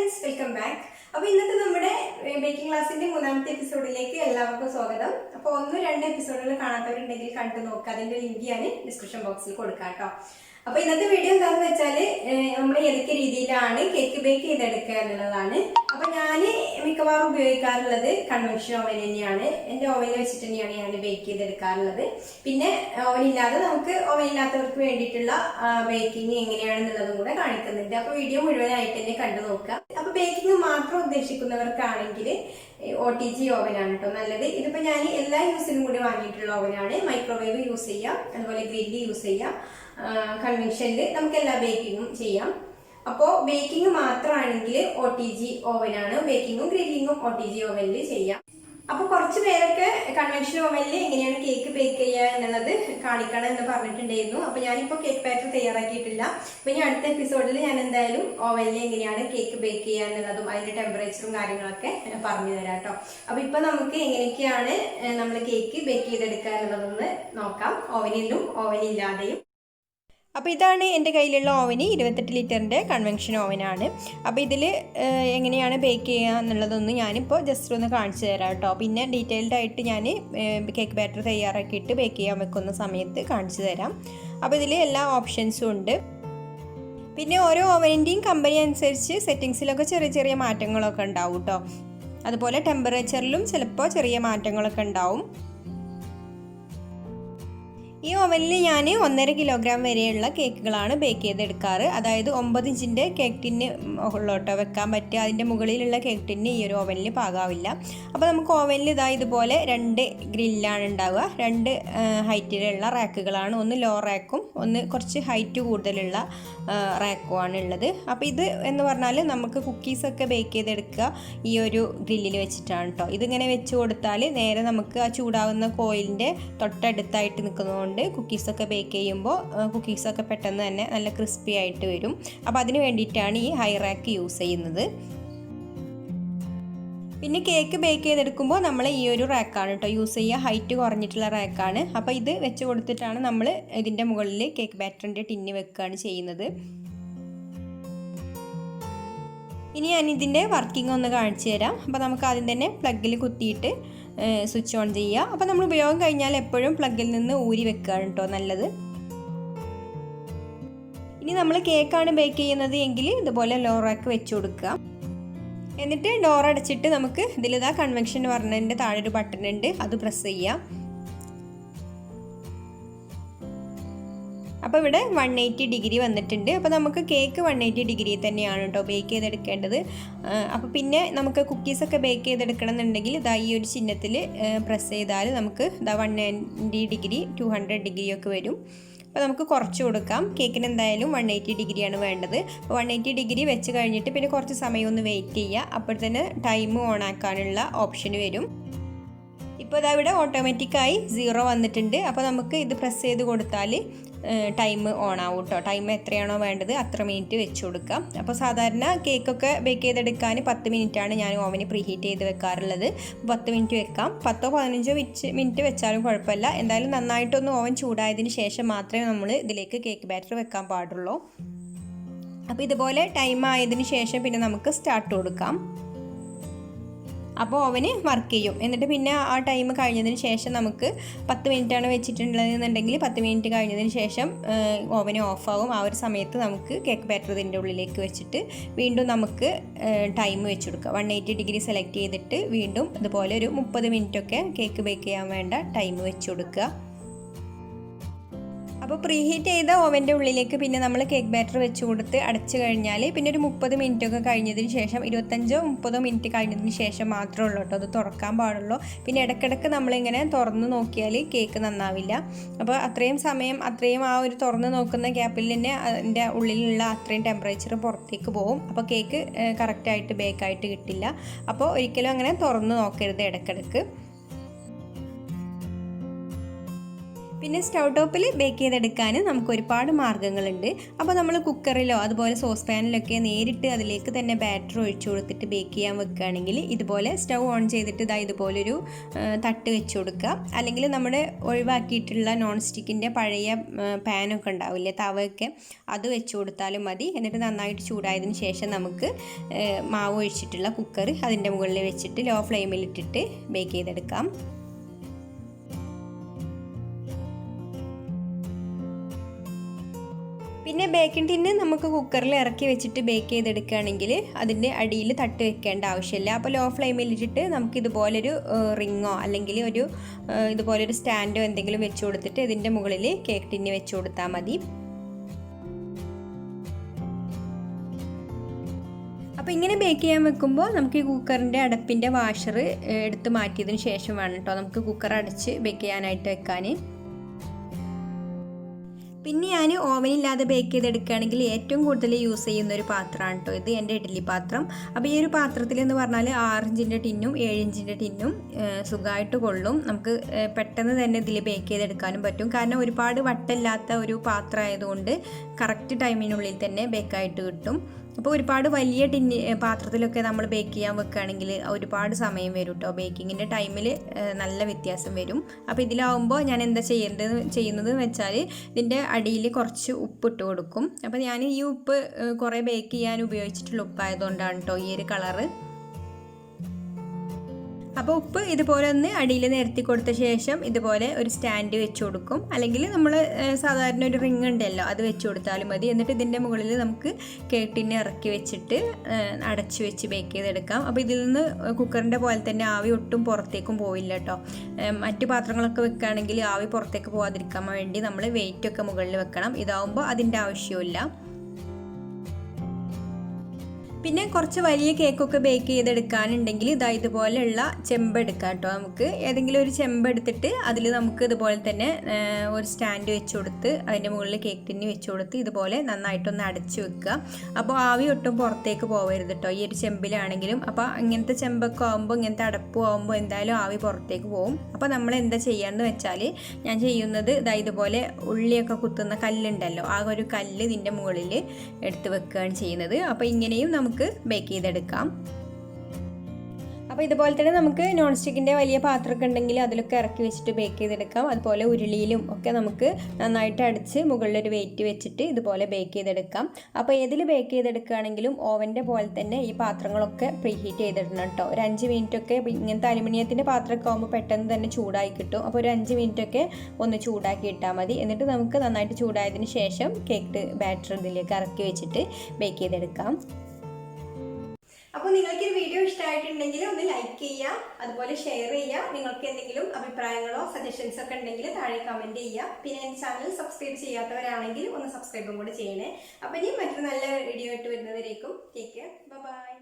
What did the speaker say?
Friends, welcome back. അപ്പോൾ ഇന്നത്തെ നമ്മുടെ ബേക്കിംഗ് ക്ലാസ്സിന്റെ മൂന്നാമത്തെ എപ്പിസോഡിലേക്ക് എല്ലാവർക്കും സ്വാഗതം. അപ്പോൾ 1-2 എപ്പിസോഡുകൾ കാണാത്തവരുണ്ടെങ്കിൽ കണ്ടു നോക്കുക. അതിന്റെ ലിങ്ക് ഞാൻ ഡിസ്ക്രിപ്ഷൻ ബോക്സിൽ കൊടുക്കാം കേട്ടോ. അപ്പോൾ ഇന്നത്തെ വീഡിയോ എന്താണെന്ന് വെച്ചാൽ നമ്മൾ ഏതൊക്കെ രീതിയിലാണ് കേക്ക് ബേക്ക് ചെയ്തെടുക്കുക എന്നുള്ളതാണ്. അപ്പോൾ ഞാൻ മിക്കവാറും ഉപയോഗിക്കാറുള്ളത് കൺവെൻഷൻ ഓവൻ തന്നെയാണ്. എൻ്റെ ഓവനിൽ വെച്ചിട്ട് തന്നെയാണ് ഞാൻ ബേക്ക് ചെയ്തെടുക്കാറുള്ളത്. പിന്നെ ഓവനില്ലാതെ നമുക്ക് ഓവനില്ലാത്തവർക്ക് വേണ്ടിയിട്ടുള്ള ബേക്കിംഗ് എങ്ങനെയാണെന്നുള്ളതും കൂടെ കാണിക്കുന്നുണ്ട്. അപ്പോൾ വീഡിയോ മുഴുവനായിട്ട് തന്നെ കണ്ടു നോക്കുക. അപ്പോൾ ബേക്കിംഗ് മാത്രം ഉദ്ദേശിക്കുന്നവർക്കാണെങ്കിൽ OTG ഓവനാണ് കേട്ടോ നല്ലത്. ഇതിപ്പോൾ ഞാൻ എല്ലാ യൂസിനും കൂടി വാങ്ങിയിട്ടുള്ള ഓവനാണ്. മൈക്രോവേവ് യൂസ് ചെയ്യാം, അതുപോലെ ഗ്രില്ല് യൂസ് ചെയ്യാം. കൺവെൻഷനിൽ നമുക്ക് എല്ലാ ബേക്കിങ്ങും ചെയ്യാം. അപ്പോൾ ബേക്കിംഗ് മാത്രമാണെങ്കിൽ OTG ഓവനാണ്. ബേക്കിങ്ങും ഗ്രില്ലിങ്ങും OTG ഓവനിൽ ചെയ്യാം. അപ്പോൾ കുറച്ച് പേരൊക്കെ കൺവെൻഷൻ ഓവനിൽ എങ്ങനെയാണ് കേക്ക് ബേക്ക് ചെയ്യുക എന്നുള്ളത് കാണിക്കണം എന്ന് പറഞ്ഞിട്ടുണ്ടായിരുന്നു. അപ്പോൾ ഞാനിപ്പോൾ കേക്ക് ബാറ്റർ തയ്യാറാക്കിയിട്ടില്ല. അപ്പോൾ ഇനി അടുത്ത എപ്പിസോഡിൽ ഞാൻ എന്തായാലും ഓവനിൽ എങ്ങനെയാണ് കേക്ക് ബേക്ക് ചെയ്യുക എന്നുള്ളതും അതിൻ്റെ ടെമ്പറേച്ചറും കാര്യങ്ങളൊക്കെ പറഞ്ഞു തരാം കേട്ടോ. അപ്പോൾ ഇപ്പോൾ നമുക്ക് എങ്ങനെയൊക്കെയാണ് നമ്മൾ കേക്ക് ബേക്ക് ചെയ്തെടുക്കുക എന്നുള്ളതൊന്ന് നോക്കാം, ഓവനിലും ഓവനില്ലാതെയും. അപ്പോൾ ഇതാണ് എൻ്റെ കയ്യിലുള്ള ഓവന്. 28 ലിറ്ററിൻ്റെ കൺവെൻഷൻ ഓവനാണ്. അപ്പോൾ ഇതിൽ എങ്ങനെയാണ് ബേക്ക് ചെയ്യുക എന്നുള്ളതൊന്ന് ഞാനിപ്പോൾ ജസ്റ്റ് ഒന്ന് കാണിച്ചു തരാം കേട്ടോ. പിന്നെ ഡീറ്റെയിൽഡ് ആയിട്ട് ഞാൻ കേക്ക് ബാറ്റർ തയ്യാറാക്കിയിട്ട് ബേക്ക് ചെയ്യാൻ വെക്കുന്ന സമയത്ത് കാണിച്ചു തരാം. അപ്പോൾ ഇതിൽ എല്ലാ ഓപ്ഷൻസും ഉണ്ട്. പിന്നെ ഓരോ ഓവനിൻ്റെയും കമ്പനി അനുസരിച്ച് സെറ്റിങ്സിലൊക്കെ ചെറിയ ചെറിയ മാറ്റങ്ങളൊക്കെ ഉണ്ടാവും കേട്ടോ. അതുപോലെ ടെമ്പറേച്ചറിലും ചിലപ്പോൾ ചെറിയ മാറ്റങ്ങളൊക്കെ ഉണ്ടാവും. ഈ ഓവനിൽ ഞാൻ 1.5 കിലോഗ്രാം വരെയുള്ള കേക്കുകളാണ് ബേക്ക് ചെയ്തെടുക്കാറ്. അതായത് 9 ഇഞ്ചിൻ്റെ കേക്ക് ടിന്ന് ഉള്ളോട്ടോ വെക്കാൻ പറ്റുക. അതിൻ്റെ മുകളിലുള്ള കേക്ക് ടിന്ന് ഈ ഒരു ഓവനിൽ പാകാവില്ല. അപ്പോൾ നമുക്ക് ഓവനിൽ ഇതുപോലെ 2 ഗ്രില്ലാണ് ഉണ്ടാവുക. 2 ഹൈറ്റിലുള്ള റാക്കുകളാണ്. ഒന്ന് ലോ റാക്കും ഒന്ന് കുറച്ച് ഹൈറ്റ് കൂടുതലുള്ള റാക്കുമാണ് ഉള്ളത്. അപ്പോൾ ഇത് എന്ന് പറഞ്ഞാൽ നമുക്ക് കുക്കീസൊക്കെ ബേക്ക് ചെയ്തെടുക്കുക ഈ ഒരു ഗ്രില്ലിൽ വെച്ചിട്ടാണ് കേട്ടോ. ഇതിങ്ങനെ വെച്ച് കൊടുത്താൽ നേരെ നമുക്ക് ആ ചൂടാവുന്ന കോയിലിൻ്റെ തൊട്ടടുത്തായിട്ട് നിൽക്കുന്നതുകൊണ്ട് കുക്കീസൊക്കെ ബേക്ക് ചെയ്യുമ്പോൾ കുക്കീസൊക്കെ പെട്ടെന്ന് തന്നെ നല്ല ക്രിസ്പി ആയിട്ട് വരും. അപ്പോൾ അതിന് വേണ്ടിയിട്ടാണ് ഈ ഹൈ റാക്ക് യൂസ് ചെയ്യുന്നത്. പിന്നെ കേക്ക് ബേക്ക് ചെയ്തെടുക്കുമ്പോൾ നമ്മൾ ഈ ഒരു റാക്കാണ് കേട്ടോ യൂസ് ചെയ്യുക. ഹൈറ്റ് കുറഞ്ഞിട്ടുള്ള റാക്കാണ്. അപ്പോൾ ഇത് വെച്ച് കൊടുത്തിട്ടാണ് നമ്മൾ ഇതിൻ്റെ മുകളിൽ കേക്ക് ബാറ്ററിൻ്റെ ടിന്ന് വെക്കുകയാണ് ചെയ്യുന്നത്. ഇനി ഞാൻ ഇതിൻ്റെ വർക്കിംഗ് ഒന്ന് കാണിച്ചു തരാം. അപ്പോൾ നമുക്ക് ആദ്യം തന്നെ പ്ലഗിൽ കുത്തിയിട്ട് സ്വിച്ച് ഓൺ ചെയ്യുക. അപ്പോൾ നമ്മൾ ഉപയോഗം കഴിഞ്ഞാൽ എപ്പോഴും പ്ലഗിൽ നിന്ന് ഊരി വെക്കുകയാണ് കേട്ടോ നല്ലത്. ഇനി നമ്മൾ കേക്കാണ് ബേക്ക് ചെയ്യുന്നത് എങ്കിൽ ഇതുപോലെ ലോ റാക്ക് വെച്ച് കൊടുക്കുക. എന്നിട്ട് ഡോർ അടച്ചിട്ട് നമുക്ക് ഇതിലിതാ കൺവെൻഷൻ പറഞ്ഞതിൻ്റെ താഴെ ഒരു ബട്ടൺ ഉണ്ട്, അത് പ്രസ് ചെയ്യാം. അപ്പോൾ ഇവിടെ 180 ഡിഗ്രി വന്നിട്ടുണ്ട്. അപ്പോൾ നമുക്ക് കേക്ക് 180 ഡിഗ്രി തന്നെയാണ് കേട്ടോ ബേക്ക് ചെയ്തെടുക്കേണ്ടത്. അപ്പോൾ പിന്നെ നമുക്ക് കുക്കീസൊക്കെ ബേക്ക് ചെയ്തെടുക്കണം എന്നുണ്ടെങ്കിൽ ഇതാ ഈ ഒരു ചിഹ്നത്തിൽ പ്രസ് ചെയ്താൽ നമുക്ക് ഇതാ 190 ഡിഗ്രി 200 ഡിഗ്രിയൊക്കെ വരും. അപ്പോൾ നമുക്ക് കുറച്ച് കൊടുക്കാം. കേക്കിന് എന്തായാലും 180 ഡിഗ്രിയാണ് വേണ്ടത്. അപ്പോൾ 180 ഡിഗ്രി വെച്ച് കഴിഞ്ഞിട്ട് പിന്നെ കുറച്ച് സമയം ഒന്ന് വെയിറ്റ് ചെയ്യുക. അപ്പോൾ തന്നെ ടൈം ഓൺ ആക്കാനുള്ള ഓപ്ഷൻ വരും. ഇപ്പോൾ ഇതാ ഇവിടെ ഓട്ടോമാറ്റിക്കായി 0 വന്നിട്ടുണ്ട്. അപ്പോൾ നമുക്ക് ഇത് പ്രസ് ചെയ്ത് കൊടുത്താൽ ടൈം ഓൺ ആവും കേട്ടോ. ടൈം എത്രയാണോ വേണ്ടത് അത്ര മിനിറ്റ് വെച്ച് കൊടുക്കാം. അപ്പോൾ സാധാരണ കേക്കൊക്കെ ബേക്ക് ചെയ്തെടുക്കാൻ 10 മിനിറ്റാണ് ഞാൻ ഓവന് പ്രീ ഹീറ്റ് ചെയ്ത് വെക്കാറുള്ളത്. 10 മിനിറ്റ് വെക്കാം. 10-15 മിനിറ്റ് വെച്ചാലും കുഴപ്പമില്ല. എന്തായാലും നന്നായിട്ടൊന്ന് ഓവൻ ചൂടായതിന് ശേഷം മാത്രമേ നമ്മൾ ഇതിലേക്ക് കേക്ക് ബാറ്റർ വെക്കാൻ പാടുള്ളൂ. അപ്പോൾ ഇതുപോലെ ടൈം ആയതിന് ശേഷം പിന്നെ നമുക്ക് സ്റ്റാർട്ട് കൊടുക്കാം. അപ്പോൾ ഓവന് വർക്ക് ചെയ്യും. എന്നിട്ട് പിന്നെ ആ ടൈം കഴിഞ്ഞതിന് ശേഷം നമുക്ക് 10 മിനിറ്റാണ് വെച്ചിട്ടുള്ളതെന്നുണ്ടെങ്കിൽ 10 മിനിറ്റ് കഴിഞ്ഞതിന് ശേഷം ഓവന് ഓഫാവും. ആ ഒരു സമയത്ത് നമുക്ക് കേക്ക് ബാറ്റർ ഇതിൻ്റെ ഉള്ളിലേക്ക് വെച്ചിട്ട് വീണ്ടും നമുക്ക് ടൈം വെച്ച് കൊടുക്കുക. 180 ഡിഗ്രി സെലക്ട് ചെയ്തിട്ട് വീണ്ടും ഇതുപോലെ ഒരു 30 മിനിറ്റൊക്കെ കേക്ക് ബേക്ക് ചെയ്യാൻ വേണ്ട ടൈം വെച്ച് കൊടുക്കുക. അപ്പോൾ പ്രീ ഹീറ്റ് ചെയ്ത ഓവൻ്റെ ഉള്ളിലേക്ക് പിന്നെ നമ്മൾ കേക്ക് ബാറ്റർ വെച്ച് കൊടുത്ത് അടച്ചു കഴിഞ്ഞാൽ പിന്നെ ഒരു 30 മിനിറ്റൊക്കെ കഴിഞ്ഞതിന് ശേഷം 25-30 മിനിറ്റ് കഴിഞ്ഞതിന് ശേഷം മാത്രമേ ഉള്ളൂ കേട്ടോ അത് തുറക്കാൻ പാടുള്ളൂ. പിന്നെ ഇടയ്ക്കിടയ്ക്ക് നമ്മളിങ്ങനെ തുറന്ന് നോക്കിയാൽ കേക്ക് നന്നാവില്ല. അപ്പോൾ അത്രയും സമയം അത്രയും ആ ഒരു തുറന്ന് നോക്കുന്ന ഗ്യാപ്പിൽ തന്നെ അതിൻ്റെ ഉള്ളിലുള്ള അത്രയും ടെമ്പറേച്ചർ പുറത്തേക്ക് പോകും. അപ്പോൾ കേക്ക് കറക്റ്റായിട്ട് ബേക്കായിട്ട് കിട്ടില്ല. അപ്പോൾ ഒരിക്കലും അങ്ങനെ തുറന്ന് നോക്കരുത് ഇടയ്ക്കിടയ്ക്ക്. പിന്നെ സ്റ്റൗ ടോപ്പിൽ ബേക്ക് ചെയ്തെടുക്കാൻ നമുക്ക് ഒരുപാട് മാർഗ്ഗങ്ങളുണ്ട്. അപ്പോൾ നമ്മൾ കുക്കറിലോ അതുപോലെ സോസ് പാനിലൊക്കെ നേരിട്ട് അതിലേക്ക് തന്നെ ബാറ്റർ ഒഴിച്ചു കൊടുത്തിട്ട് ബേക്ക് ചെയ്യാൻ വെക്കുകയാണെങ്കിൽ ഇതുപോലെ സ്റ്റൗ ഓൺ ചെയ്തിട്ട് ഇതുപോലൊരു തട്ട് വെച്ച് കൊടുക്കുക. അല്ലെങ്കിൽ നമ്മുടെ ഒഴിവാക്കിയിട്ടുള്ള നോൺ സ്റ്റിക്കിൻ്റെ പഴയ പാനൊക്കെ ഉണ്ടാവില്ലേ, തവയൊക്കെ, അത് വെച്ച് കൊടുത്താലും മതി. എന്നിട്ട് നന്നായിട്ട് ചൂടായതിന് ശേഷം നമുക്ക് മാവ് ഒഴിച്ചിട്ടുള്ള കുക്കർ അതിൻ്റെ മുകളിൽ വെച്ചിട്ട് ലോ ഫ്ലെയിമിലിട്ടിട്ട് ബേക്ക് ചെയ്തെടുക്കാം. പിന്നെ ബേക്കിംഗ് ടിന്ന് നമുക്ക് കുക്കറിൽ ഇറക്കി വെച്ചിട്ട് ബേക്ക് ചെയ്തെടുക്കുകയാണെങ്കിൽ അതിൻ്റെ അടിയിൽ തട്ട് വെക്കേണ്ട ആവശ്യമില്ല. അപ്പോൾ ലോ ഫ്ലെയിമിലിട്ടിട്ട് നമുക്ക് ഇതുപോലൊരു റിങ്ങോ അല്ലെങ്കിൽ ഇതുപോലൊരു സ്റ്റാൻഡോ എന്തെങ്കിലും വെച്ച് കൊടുത്തിട്ട് ഇതിൻ്റെ മുകളിൽ കേക്ക് ടിന്ന് വെച്ച് കൊടുത്താൽ മതി. അപ്പോൾ ഇങ്ങനെ ബേക്ക് ചെയ്യാൻ വെക്കുമ്പോൾ നമുക്ക് ഈ കുക്കറിൻ്റെ അടപ്പിൻ്റെ വാഷർ എടുത്ത് മാറ്റിയതിന് ശേഷം വേണം കേട്ടോ നമുക്ക് കുക്കർ അടച്ച് ബേക്ക് ചെയ്യാനായിട്ട് വെക്കാൻ. പിന്നെ ഞാൻ ഓവനില്ലാതെ ബേക്ക് ചെയ്തെടുക്കുകയാണെങ്കിൽ ഏറ്റവും കൂടുതൽ യൂസ് ചെയ്യുന്ന ഒരു പാത്രമാണ് കേട്ടോ ഇത്, എൻ്റെ ഇഡ്ഡലി പാത്രം. അപ്പോൾ ഈ ഒരു പാത്രത്തിൽ എന്ന് പറഞ്ഞാൽ 6 ഇഞ്ചിൻ്റെ ടിന്നും 7 ഇഞ്ചിൻ്റെ ടിന്നും സുഖമായിട്ട് കൊള്ളും. നമുക്ക് പെട്ടെന്ന് തന്നെ ഇതിൽ ബേക്ക് ചെയ്തെടുക്കാനും പറ്റും. കാരണം ഒരുപാട് വട്ടമില്ലാത്ത ഒരു പാത്രം ആയതുകൊണ്ട് കറക്റ്റ് ടൈമിനുള്ളിൽ തന്നെ ബേക്കായിട്ട് കിട്ടും. അപ്പോൾ ഒരുപാട് വലിയ പാത്രത്തിലൊക്കെ നമ്മൾ ബേക്ക് ചെയ്യാൻ വെക്കുകയാണെങ്കിൽ ഒരുപാട് സമയം വരും കേട്ടോ. ബേക്കിങ്ങിൻ്റെ ടൈമിൽ നല്ല വ്യത്യാസം വരും. അപ്പോൾ ഇതിലാവുമ്പോൾ ഞാൻ എന്താ ചെയ്യുന്നത് വെച്ചാൽ ഇതിൻ്റെ അടിയിൽ കുറച്ച് ഉപ്പ് ഇട്ട് കൊടുക്കും. അപ്പോൾ ഞാൻ ഈ ഉപ്പ് കുറേ ബേക്ക് ചെയ്യാൻ ഉപയോഗിച്ചിട്ടുള്ള ഉപ്പായതുകൊണ്ടാണ് കേട്ടോ ഈ ഒരു കളറ്. അപ്പോൾ ഉപ്പ് ഇതുപോലെ ഒന്ന് അടിയിൽ നിരത്തി കൊടുത്ത ശേഷം ഇതുപോലെ ഒരു സ്റ്റാൻഡ് വെച്ച് കൊടുക്കും. അല്ലെങ്കിൽ നമ്മൾ സാധാരണ ഒരു റിങ് ഉണ്ടല്ലോ അത് വെച്ച് കൊടുത്താലും മതി. എന്നിട്ട് ഇതിൻ്റെ മുകളിൽ നമുക്ക് കേക്ക് ടിന്ന് ഇറക്കി വെച്ചിട്ട് അടച്ചു വെച്ച് ബേക്ക് ചെയ്തെടുക്കാം. അപ്പോൾ ഇതിൽ നിന്ന് കുക്കറിൻ്റെ പോലെ തന്നെ ആവി ഒട്ടും പുറത്തേക്കും പോവില്ല കേട്ടോ. മറ്റു പാത്രങ്ങളൊക്കെ വെക്കുകയാണെങ്കിൽ ആവി പുറത്തേക്ക് പോകാതിരിക്കാൻ വേണ്ടി നമ്മൾ വെയിറ്റൊക്കെ മുകളിൽ വെക്കണം. ഇതാവുമ്പോൾ അതിൻ്റെ ആവശ്യമില്ല. പിന്നെ കുറച്ച് വലിയ കേക്കൊക്കെ ബേക്ക് ചെയ്തെടുക്കാനുണ്ടെങ്കിൽ ഇതുപോലെയുള്ള ചെമ്പ് എടുക്കാം കേട്ടോ. നമുക്ക് ഏതെങ്കിലും ഒരു ചെമ്പ് എടുത്തിട്ട് അതിൽ നമുക്ക് ഇതുപോലെ തന്നെ ഒരു സ്റ്റാൻഡ് വെച്ച് കൊടുത്ത് അതിൻ്റെ മുകളിൽ കേക്ക് ടിന്ന് വെച്ച് കൊടുത്ത് ഇതുപോലെ നന്നായിട്ടൊന്ന് അടച്ച് വെക്കുക. അപ്പോൾ ആവി ഒട്ടും പുറത്തേക്ക് പോകരുത് കേട്ടോ ഈ ഒരു ചെമ്പിലാണെങ്കിലും. അപ്പോൾ ഇങ്ങനത്തെ ചെമ്പൊക്കെ ആകുമ്പോൾ, ഇങ്ങനത്തെ അടപ്പും ആകുമ്പോൾ എന്തായാലും ആവി പുറത്തേക്ക് പോകും. അപ്പോൾ നമ്മൾ എന്താ ചെയ്യാന്ന് വെച്ചാൽ ഞാൻ ചെയ്യുന്നത് ഇതുപോലെ ഉള്ളിയൊക്കെ കുത്തുന്ന കല്ലുണ്ടല്ലോ, ആ ഒരു കല്ല് ഇതിൻ്റെ മുകളിൽ എടുത്ത് വെക്കുകയാണ് ചെയ്യുന്നത്. അപ്പോൾ ഇങ്ങനെയും നമുക്ക് ബേക്ക് ചെയ്തെടുക്കാം. അപ്പോൾ ഇതുപോലെ തന്നെ നമുക്ക് നോൺ സ്റ്റിക്കിൻ്റെ വലിയ പാത്രമൊക്കെ ഉണ്ടെങ്കിൽ അതിലൊക്കെ ഇറക്കി വെച്ചിട്ട് ബേക്ക് ചെയ്തെടുക്കാം. അതുപോലെ ഉരുളിയിലും ഒക്കെ നമുക്ക് നന്നായിട്ട് അടിച്ച് മുകളിലൊരു വെയിറ്റ് വെച്ചിട്ട് ഇതുപോലെ ബേക്ക് ചെയ്തെടുക്കാം. അപ്പോൾ ഏതിൽ ബേക്ക് ചെയ്തെടുക്കുകയാണെങ്കിലും ഓവൻ്റെ പോലെ തന്നെ ഈ പാത്രങ്ങളൊക്കെ പ്രീഹീറ്റ് ചെയ്തിടണം കേട്ടോ. ഒരു 5 മിനിറ്റൊക്കെ ഇങ്ങനത്തെ അലുമിനിയത്തിൻ്റെ പാത്രമൊക്കെ ആകുമ്പോൾ പെട്ടെന്ന് തന്നെ ചൂടായി കിട്ടും. അപ്പോൾ ഒരു 5 മിനിറ്റൊക്കെ ഒന്ന് ചൂടാക്കി ഇട്ടാൽ മതി. എന്നിട്ട് നമുക്ക് നന്നായിട്ട് ചൂടായതിന് ശേഷം കേക്ക് ബാറ്റർ ഇതിലേക്ക് ഇറക്കി വെച്ചിട്ട് ബേക്ക് ചെയ്തെടുക്കാം. അപ്പോൾ നിങ്ങൾക്ക് ഈ വീഡിയോ ഇഷ്ടമായിട്ടുണ്ടെങ്കിൽ ഒന്ന് ലൈക്ക് ചെയ്യുക, അതുപോലെ ഷെയർ ചെയ്യുക. നിങ്ങൾക്ക് എന്തെങ്കിലും അഭിപ്രായങ്ങളോ സജഷൻസോ ഒക്കെ ഉണ്ടെങ്കിൽ താഴെ കമൻറ്റ് ചെയ്യുക. പിന്നെ എൻ്റെ ചാനൽ സബ്സ്ക്രൈബ് ചെയ്യാത്തവരാണെങ്കിൽ ഒന്ന് സബ്സ്ക്രൈബും കൂടെ ചെയ്യണേ. അപ്പോൾ ഇനി മറ്റൊരു നല്ല വീഡിയോ ആയിട്ട് വരുന്നവരേക്കും ടേക്ക് കെയർ, ബൈ.